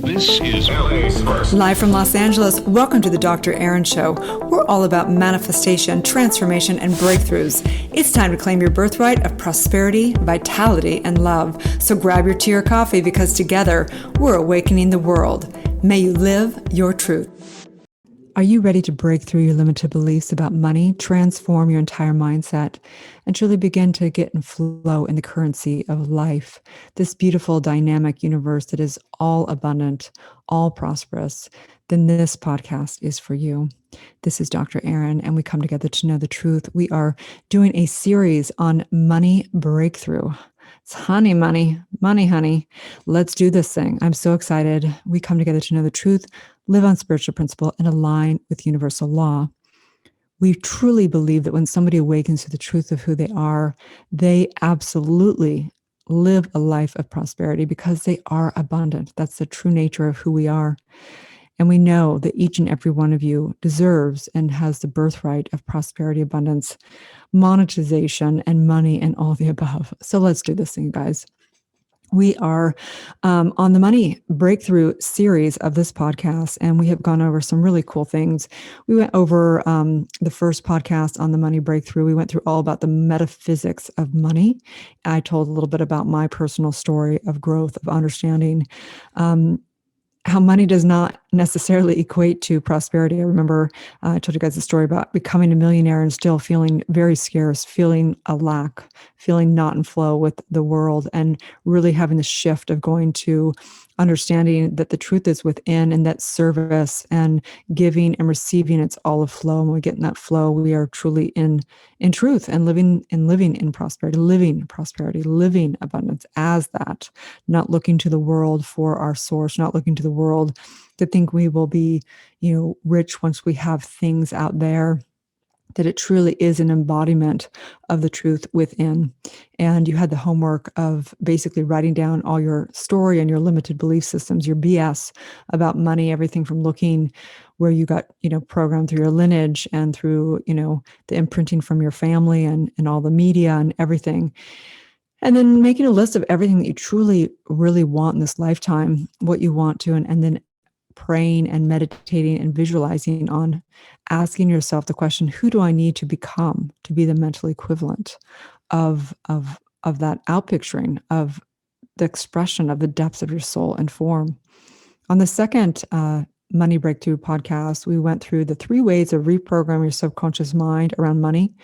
This is LA's first. Live from Los Angeles, welcome to the Dr. Erin Show. We're all about manifestation, transformation, and breakthroughs. It's time to claim your birthright of prosperity, vitality, and love. So grab your tea or coffee because together, we're awakening the world. May you live your truth. Are you ready to break through your limited beliefs about money, transform your entire mindset, and truly begin to get and flow in the currency of life, this beautiful, dynamic universe that is all abundant, all prosperous? Then this podcast is for you. This is Dr. Erin, and we come together to know the truth. We are doing a series on money breakthrough. It's honey, honey. Let's do this thing. I'm so excited. We come together to know the truth, live on spiritual principle, and align with universal law. We truly believe that when somebody awakens to the truth of who they are, they absolutely live a life of prosperity because they are abundant. That's the true nature of who we are. And we know that each and every one of you deserves and has the birthright of prosperity, abundance, monetization, and money, and all the above. So let's do this thing, guys. We are on the Money Breakthrough series of this podcast, and we have gone over some really cool things. We went over the first podcast on the Money Breakthrough. We went through all about the metaphysics of money. I told a little bit about my personal story of growth, of understanding how money does not necessarily equate to prosperity. I remember I told you guys a story about becoming a millionaire and still feeling very scarce, feeling a lack, feeling not in flow with the world, and really having the shift of going to understanding that the truth is within, and that service and giving and receiving, it's all a flow. And when we get in that flow, we are truly in truth and living in prosperity, living abundance as that, not looking to the world for our source, not looking to the world to think we will be, rich once we have things out there. That it truly is an embodiment of the truth within. And you had the homework of basically writing down all your story and your limited belief systems, your BS about money, everything from looking where you got, programmed through your lineage and through, the imprinting from your family and all the media and everything. And then making a list of everything that you truly, really want in this lifetime, what you want to, and then praying and meditating and visualizing on asking yourself the question, who do I need to become to be the mental equivalent of that outpicturing of the expression of the depths of your soul and form? On the second Money Breakthrough podcast, we went through the 3 ways of reprogramming your subconscious mind around money,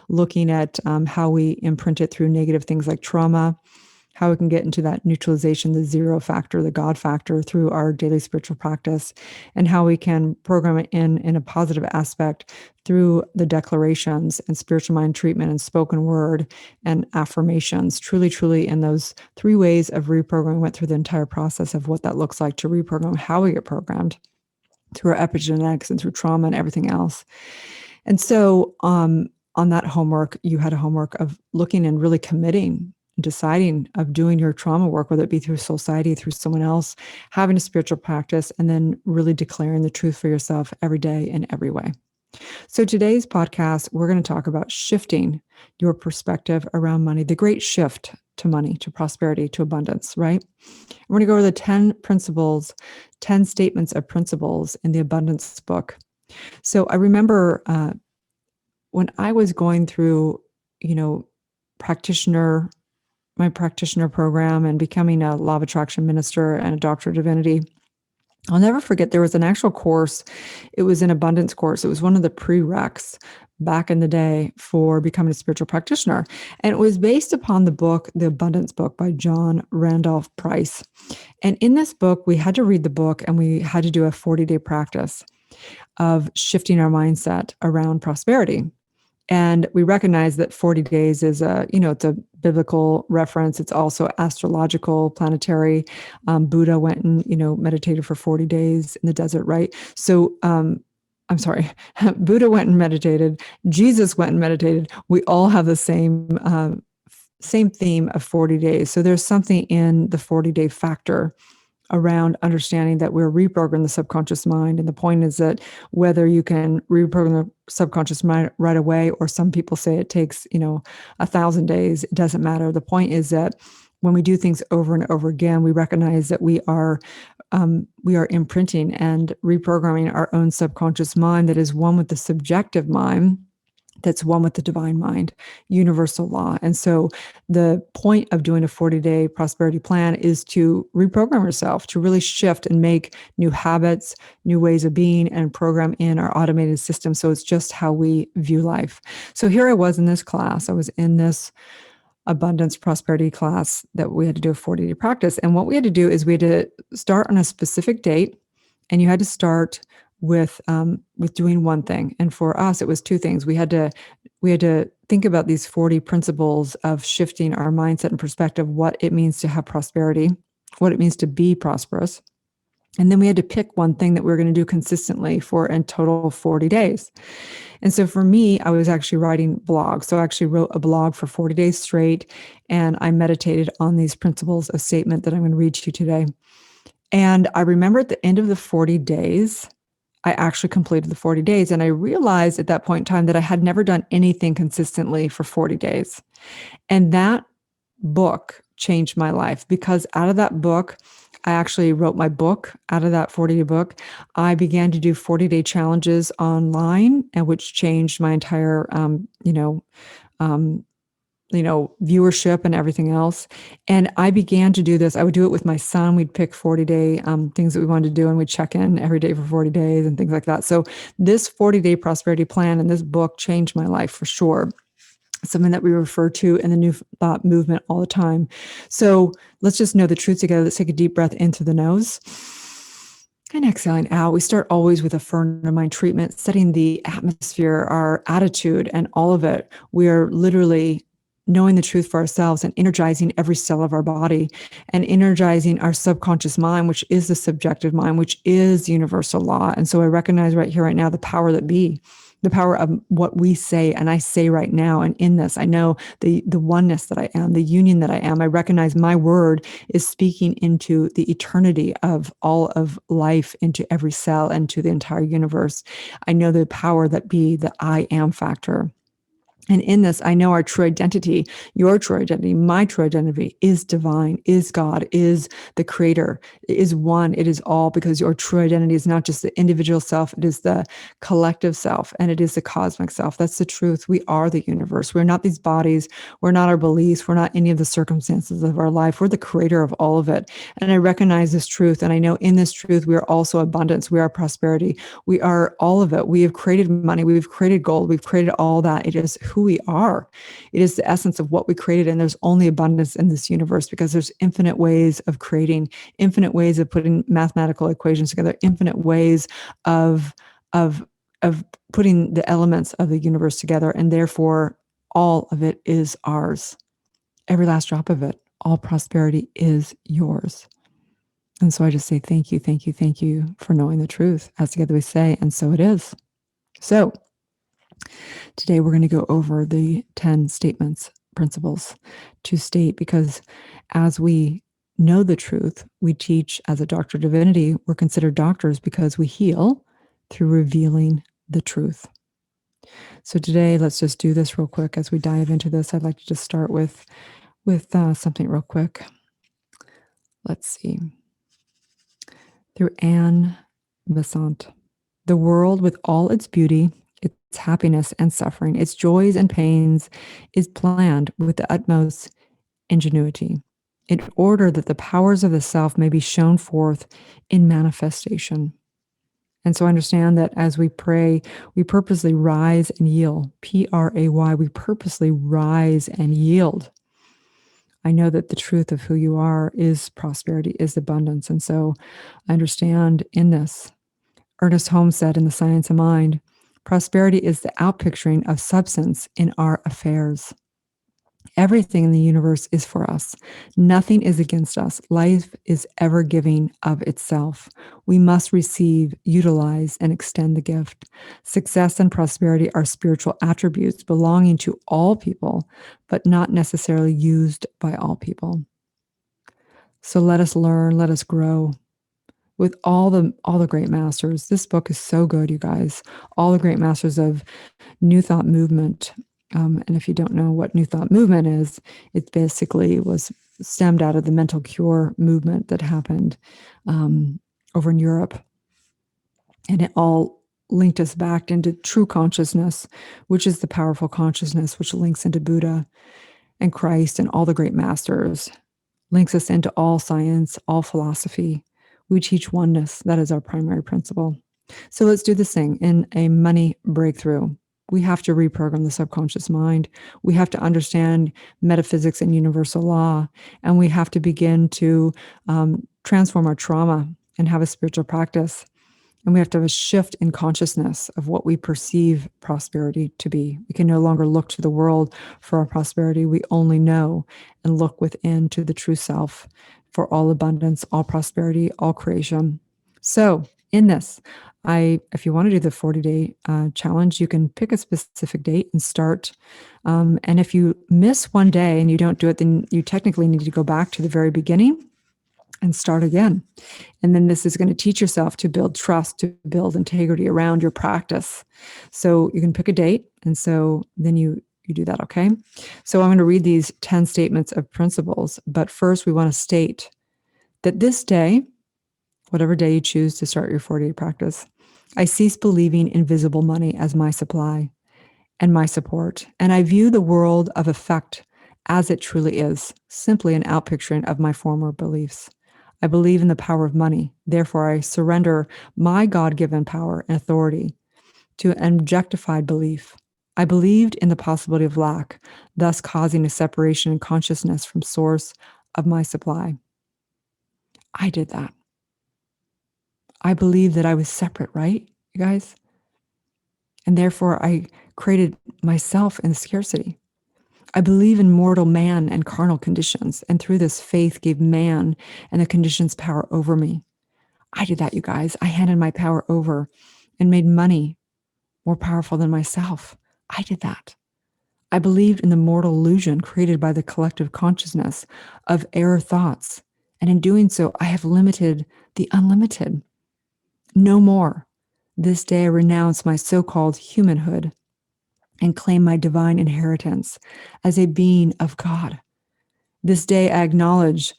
looking at how we imprint it through negative things like trauma, how we can get into that neutralization, the zero factor, the God factor through our daily spiritual practice, and how we can program it in a positive aspect through the declarations and spiritual mind treatment and spoken word and affirmations. Truly, truly, in those 3 ways of reprogramming, went through the entire process of what that looks like to reprogram, how we get programmed through our epigenetics and through trauma and everything else. And so on that homework, you had a homework of looking and really committing, deciding of doing your trauma work, whether it be through society, through someone else, having a spiritual practice, and then really declaring the truth for yourself every day in every way. So today's podcast, we're going to talk about shifting your perspective around money, the great shift to money, to prosperity, to abundance, right? We're going to go over the 10 principles, 10 statements of principles in the abundance book. So I remember when I was going through, my practitioner program and becoming a law of attraction minister and a doctor of divinity, I'll never forget there was an actual course. It was an abundance course. It was one of the prereqs back in the day for becoming a spiritual practitioner. And it was based upon the book, The Abundance Book by John Randolph Price. And in this book, we had to read the book and we had to do a 40-day practice of shifting our mindset around prosperity. And we recognize that 40 days is it's a biblical reference. It's also astrological, planetary. Buddha went and, meditated for 40 days in the desert, right? So, Buddha went and meditated. Jesus went and meditated. We all have the same theme of 40 days. So there's something in the 40-day factor around understanding that we're reprogramming the subconscious mind. And the point is that whether you can reprogram the subconscious mind right away, or some people say it takes, 1,000 days, it doesn't matter. The point is that when we do things over and over again, we recognize that we are imprinting and reprogramming our own subconscious mind that is one with the subjective mind, that's one with the divine mind, universal law. And so the point of doing a 40-day prosperity plan is to reprogram yourself, to really shift and make new habits, new ways of being, and program in our automated system. So it's just how we view life. So here I was in this class. I was in this abundance prosperity class that we had to do a 40-day practice. And what we had to do is we had to start on a specific date, and you had to start with doing one thing. And for us, it was two things. We had to think about these 40 principles of shifting our mindset and perspective, what it means to have prosperity, what it means to be prosperous. And then we had to pick one thing that we were going to do consistently for in total 40 days. And so for me, I was actually writing blogs. So I actually wrote a blog for 40 days straight, and I meditated on these principles of statement that I'm going to read to you today. And I remember at the end of the 40 days, I actually completed the 40 days. And I realized at that point in time that I had never done anything consistently for 40 days. And that book changed my life, because out of that book, I actually wrote my book out of that 40-day book. I began to do 40-day challenges online, and which changed my entire, viewership and everything else. And I began to do this. I would do it with my son. We'd pick 40-day things that we wanted to do, and we'd check in every day for 40 days and things like that. So this 40-day prosperity plan and this book changed my life for sure. Something that we refer to in the New Thought movement all the time. So let's just know the truth together. Let's take a deep breath in through the nose and exhaling out. We start always with a furnace mind treatment, setting the atmosphere, our attitude, and all of it. We are literally knowing the truth for ourselves and energizing every cell of our body, and energizing our subconscious mind, which is the subjective mind, which is universal law. And so I recognize right here, right now, the power that be, the power of what we say, and I say right now. And in this, I know the oneness that I am, the union that I am. I recognize my word is speaking into the eternity of all of life, into every cell, and to the entire universe. I know the power that be, the I am factor. And in this, I know our true identity, your true identity, my true identity is divine, is God, is the creator, is one, it is all, because your true identity is not just the individual self, it is the collective self, and it is the cosmic self. That's the truth. We are the universe. We're not these bodies. We're not our beliefs. We're not any of the circumstances of our life. We're the creator of all of it. And I recognize this truth. And I know in this truth, we are also abundance. We are prosperity. We are all of it. We have created money. We've created gold. We've created all that. It is who we are. It is the essence of what we created. And there's only abundance in this universe, because there's infinite ways of creating, infinite ways of putting mathematical equations together, infinite ways of putting the elements of the universe together. And therefore, all of it is ours. Every last drop of it, all prosperity is yours. And so I just say, thank you, thank you, thank you for knowing the truth. As together we say, and so it is. So today we're going to go over the 10 statements, principles to state, because as we know the truth, we teach as a doctor of divinity, we're considered doctors because we heal through revealing the truth. So today, let's just do this real quick as we dive into this. I'd like to just start with something real quick. Let's see. Through Anne Besant. The world, with all its beauty, its happiness and suffering, its joys and pains, is planned with the utmost ingenuity, in order that the powers of the self may be shown forth in manifestation. And so understand that as we pray, we purposely rise and yield. P-R-A-Y, we purposely rise and yield. I know that the truth of who you are is prosperity, is abundance. And so I understand in this. Ernest Holmes said in The Science of Mind, prosperity is the outpicturing of substance in our affairs. Everything in the universe is for us. Nothing is against us. Life is ever giving of itself. We must receive, utilize, and extend the gift. Success and prosperity are spiritual attributes belonging to all people, but not necessarily used by all people. So let us learn, let us grow. With all the great masters. This book is so good, you guys. All the great masters of New Thought movement, And if you don't know what New Thought movement is, it basically was stemmed out of the mental cure movement that happened over in Europe. And it all linked us back into true consciousness, which is the powerful consciousness, which links into Buddha and Christ and all the great masters, links us into all science, all philosophy. We teach oneness. That is our primary principle. So let's do this thing in a money breakthrough. We have to reprogram the subconscious mind. We have to understand metaphysics and universal law. And we have to begin to transform our trauma and have a spiritual practice. And we have to have a shift in consciousness of what we perceive prosperity to be. We can no longer look to the world for our prosperity. We only know and look within to the true self for all abundance, all prosperity, all creation. So in this, if you want to do the 40-day challenge, you can pick a specific date and start. And if you miss one day and you don't do it, then you technically need to go back to the very beginning and start again. And then this is going to teach yourself to build trust, to build integrity around your practice. So you can pick a date. And so then you do that, okay? So I'm going to read these 10 statements of principles. But first, we want to state that this day, whatever day you choose to start your 40-day practice, I cease believing invisible money as my supply and my support. And I view the world of effect as it truly is, simply an outpicturing of my former beliefs. I believe in the power of money. Therefore, I surrender my God-given power and authority to an objectified belief. I believed in the possibility of lack, thus causing a separation in consciousness from source of my supply. I did that. I believed that I was separate, right, you guys? And therefore, I created myself in scarcity. I believe in mortal man and carnal conditions, and through this faith gave man and the conditions power over me. I did that, you guys. I handed my power over and made money more powerful than myself. I did that. I believed in the mortal illusion created by the collective consciousness of error thoughts, and in doing so, I have limited the unlimited. No more. This day I renounce my so-called humanhood and claim my divine inheritance as a being of God. This day I acknowledge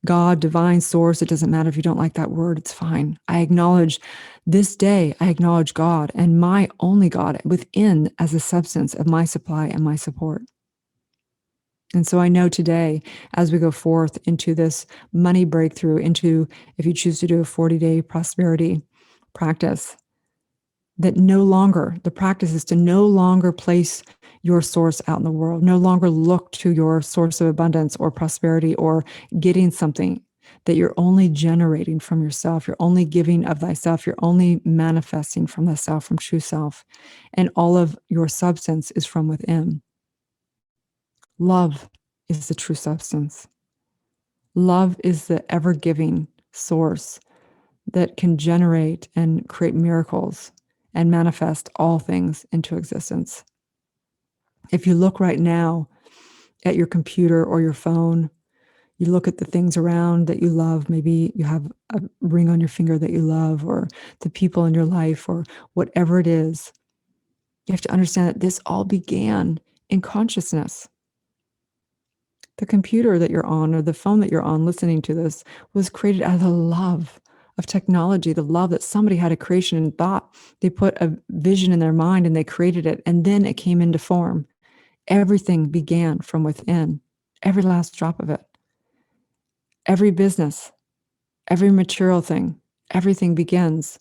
God, divine source. It doesn't matter if you don't like that word, it's fine. This day I acknowledge God and my only God within as a substance of my supply and my support. And so I know today, as we go forth into this money breakthrough, if you choose to do a 40-day prosperity practice, that the practice is to no longer place your source out in the world, no longer look to your source of abundance or prosperity or getting something, that you're only generating from yourself, you're only giving of thyself, you're only manifesting from thyself, from true self, and all of your substance is from within. Love is the true substance. Love is the ever-giving source that can generate and create miracles and manifest all things into existence. If you look right now at your computer or your phone, you look at the things around that you love, maybe you have a ring on your finger that you love, or the people in your life, or whatever it is, you have to understand that this all began in consciousness. The computer that you're on or the phone that you're on listening to this was created out of the love of technology, the love that somebody had a creation and thought. They put a vision in their mind and they created it, and then it came into form. Everything began from within, every last drop of it. Every business, every material thing, everything begins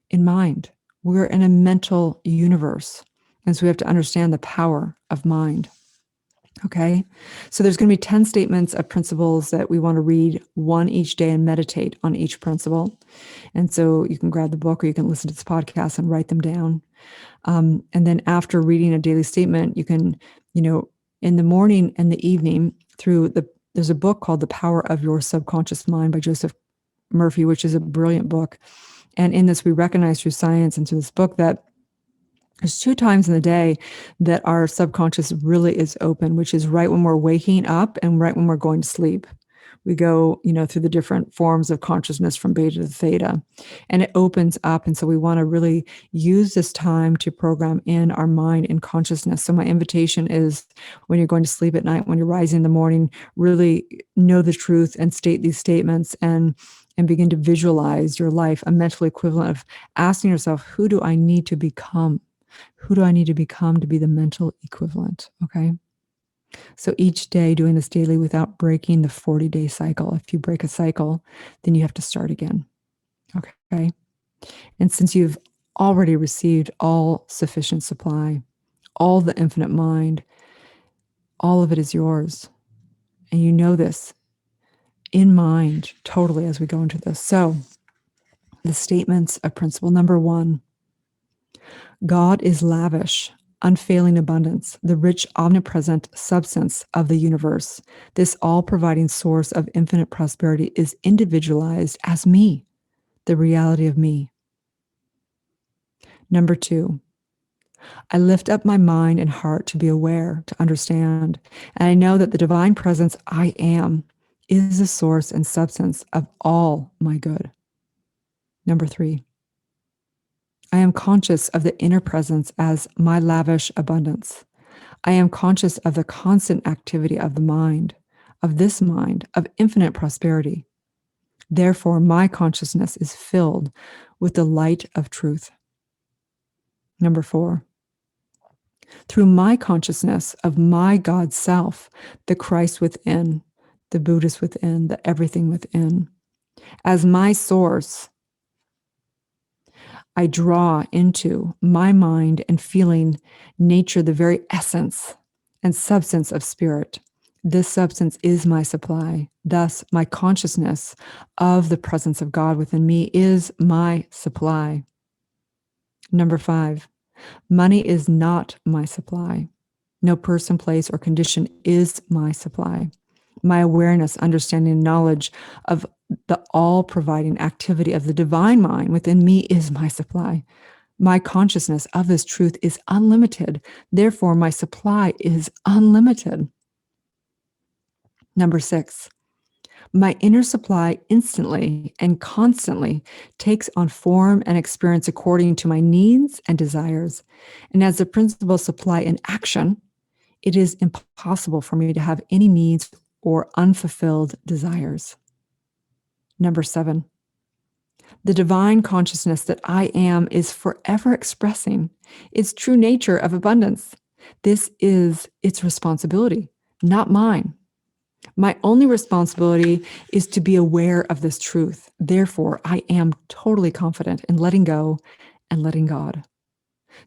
in mind. We're in a mental universe. And so we have to understand the power of mind. Okay, so there's going to be 10 statements of principles that we want to read, one each day, and meditate on each principle. And so you can grab the book or you can listen to this podcast and write them down. And then after reading a daily statement, you can, in the morning and the evening there's a book called The Power of Your Subconscious Mind by Joseph Murphy, which is a brilliant book. And in this, we recognize through science and through this book that there's 2 times in the day that our subconscious really is open, which is right when we're waking up and right when we're going to sleep. we go, through the different forms of consciousness from beta to theta, and it opens up. And so we want to really use this time to program in our mind and consciousness. So my invitation is, when you're going to sleep at night, when you're rising in the morning, really know the truth and state these statements, and begin to visualize your life, a mental equivalent of asking yourself, who do I need to become? Who do I need to become to be the mental equivalent? Okay. So each day, doing this daily without breaking the 40-day cycle. If you break a cycle, then you have to start again. Okay. And since you've already received all sufficient supply, all the infinite mind, all of it is yours. And you know this in mind totally as we go into this. So the statements of principle number 1: God is lavish, unfailing abundance, the rich, omnipresent substance of the universe. This all-providing source of infinite prosperity is individualized as me, the reality of me. Number 2, I lift up my mind and heart to be aware, to understand, and I know that the divine presence I am is the source and substance of all my good. Number 3, I am conscious of the inner presence as my lavish abundance. I am conscious of the constant activity of the mind, of this mind, of infinite prosperity. Therefore, my consciousness is filled with the light of truth. Number 4, through my consciousness of my God self, the Christ within, the Buddhist within, the everything within, as my source, I draw into my mind and feeling nature, the very essence and substance of spirit. This substance is my supply. Thus, my consciousness of the presence of God within me is my supply. Number 5, money is not my supply. No person, place, or condition is my supply. My awareness, understanding, and knowledge of the all-providing activity of the divine mind within me is my supply. My consciousness of this truth is unlimited. Therefore, my supply is unlimited. Number 6, my inner supply instantly and constantly takes on form and experience according to my needs and desires. And as the principle of supply in action, it is impossible for me to have any needs or unfulfilled desires. Number 7, the divine consciousness that I am is forever expressing its true nature of abundance. This is its responsibility, not mine. My only responsibility is to be aware of this truth. Therefore, I am totally confident in letting go and letting God.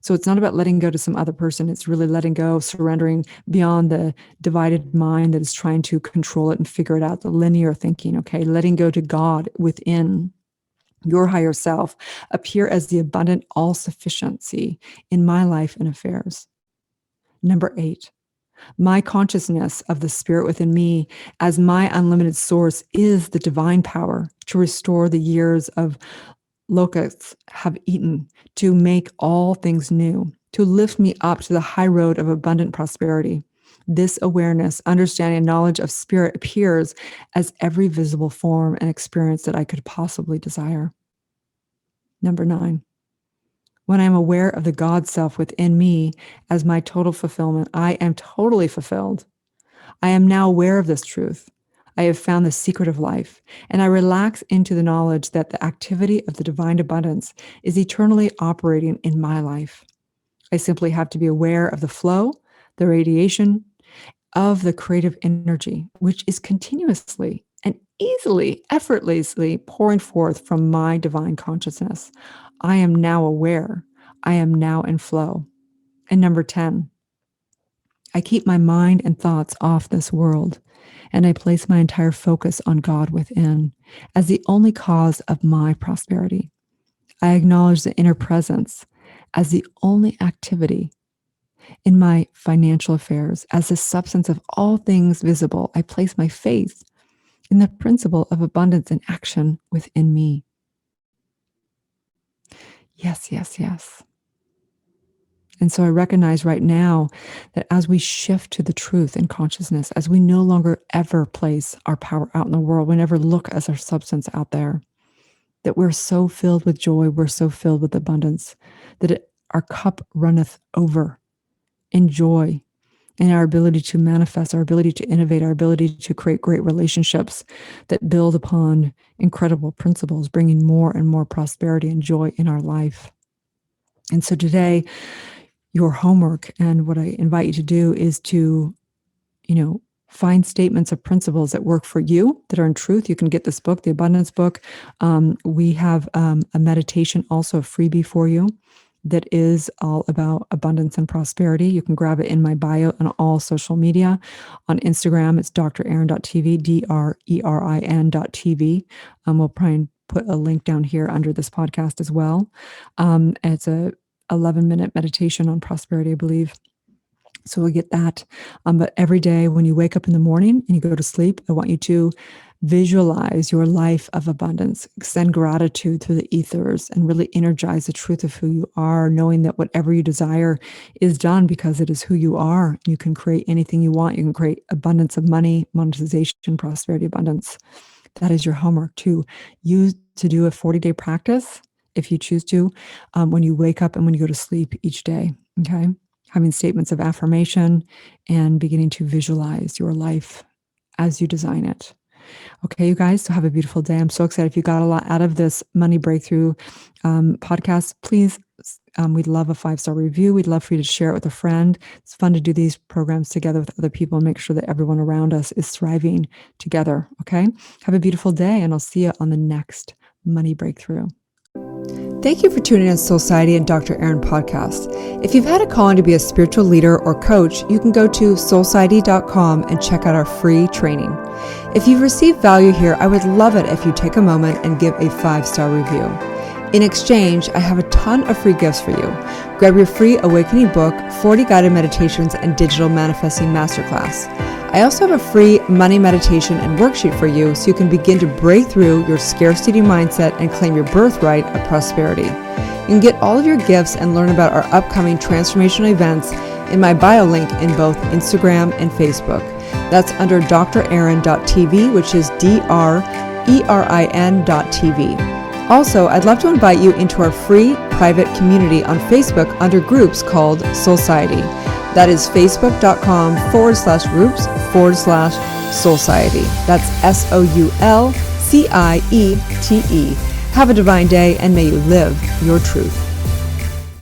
So it's not about letting go to some other person. It's really letting go, surrendering beyond the divided mind that is trying to control it and figure it out, the linear thinking, okay? Letting go to God within your higher self, appear as the abundant all-sufficiency in my life and affairs. Number 8, my consciousness of the spirit within me as my unlimited source is the divine power to restore the years of locusts have eaten, to make all things new, to lift me up to the high road of abundant prosperity. This awareness, understanding, and knowledge of spirit appears as every visible form and experience that I could possibly desire. Number 9, when I am aware of the God self within me as my total fulfillment, I am totally fulfilled. I am now aware of this truth. I have found the secret of life, and I relax into the knowledge that the activity of the divine abundance is eternally operating in my life. I simply have to be aware of the flow, the radiation of the creative energy, which is continuously and easily, effortlessly pouring forth from my divine consciousness. I am now aware. I am now in flow. And number 10, I keep my mind and thoughts off this world, and I place my entire focus on God within as the only cause of my prosperity. I acknowledge the inner presence as the only activity in my financial affairs. As the substance of all things visible, I place my faith in the principle of abundance in action within me. Yes, yes, yes. And so I recognize right now that as we shift to the truth in consciousness, as we no longer ever place our power out in the world, we never look as our substance out there, that we're so filled with joy, we're so filled with abundance, that our cup runneth over in joy, and our ability to manifest, our ability to innovate, our ability to create great relationships that build upon incredible principles, bringing more and more prosperity and joy in our life. And so today, your homework and what I invite you to do is to, find statements of principles that work for you, that are in truth. You can get this book, the Abundance Book. We have a meditation, also a freebie for you, that is all about abundance and prosperity. You can grab it in my bio on all social media. On Instagram, it's drerin.tv, DRERIN.tv. We'll probably put a link down here under this podcast as well. It's a 11-minute meditation on prosperity, I believe. So we'll get that. But every day when you wake up in the morning and you go to sleep, I want you to visualize your life of abundance, extend gratitude through the ethers, and really energize the truth of who you are, knowing that whatever you desire is done because it is who you are. You can create anything you want. You can create abundance of money, monetization, prosperity, abundance. That is your homework to use to do a 40-day practice, if you choose to, when you wake up and when you go to sleep each day, okay? Having statements of affirmation and beginning to visualize your life as you design it. Okay, you guys, so have a beautiful day. I'm so excited. If you got a lot out of this Money Breakthrough podcast, please, we'd love a 5-star review. We'd love for you to share it with a friend. It's fun to do these programs together with other people and make sure that everyone around us is thriving together, okay? Have a beautiful day, and I'll see you on the next Money Breakthrough. Thank you for tuning in to Soulciety and Dr. Erin podcast. If you've had a calling to be a spiritual leader or coach, you can go to soulciety.com and check out our free training. If you've received value here, I would love it if you take a moment and give a 5-star review. In exchange, I have a ton of free gifts for you. Grab your free awakening book, 40 guided meditations, and digital manifesting masterclass. I also have a free money meditation and worksheet for you so you can begin to break through your scarcity mindset and claim your birthright of prosperity. You can get all of your gifts and learn about our upcoming transformational events in my bio link in both Instagram and Facebook. That's under drerin.tv, which is DRERIN.tv. Also, I'd love to invite you into our free private community on Facebook under groups called Soulciety. That is facebook.com/groups/Soulciety. That's SOULCIETE. Have a divine day, and may you live your truth.